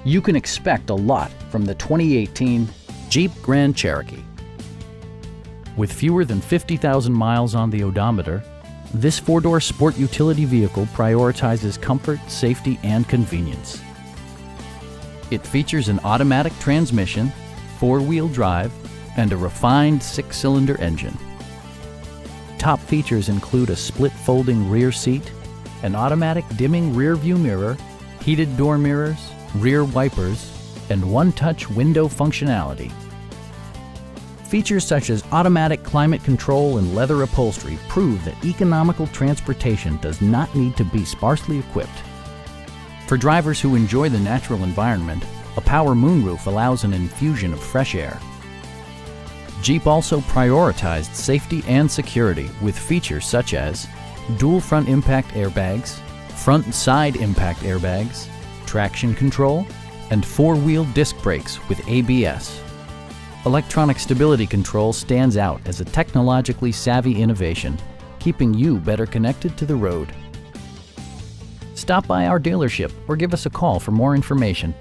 You can expect a lot from the 2018 Jeep Grand Cherokee. With fewer than 50,000 miles on the odometer, this four-door sport utility vehicle prioritizes comfort, safety, and convenience. It features an automatic transmission, four-wheel drive, and a refined six-cylinder engine. Top features include a split folding rear seat, an automatic dimming rear view mirror, heated door mirrors, rear wipers, and one-touch window functionality. Features such as automatic climate control and leather upholstery prove that economical transportation does not need to be sparsely equipped. For drivers who enjoy the natural environment, a power moonroof allows an infusion of fresh air. Jeep also prioritized safety and security with features such as dual front impact airbags, front and side impact airbags, traction control, and four-wheel disc brakes with ABS. Electronic stability control stands out as a technologically savvy innovation, keeping you better connected to the road. Stop by our dealership or give us a call for more information.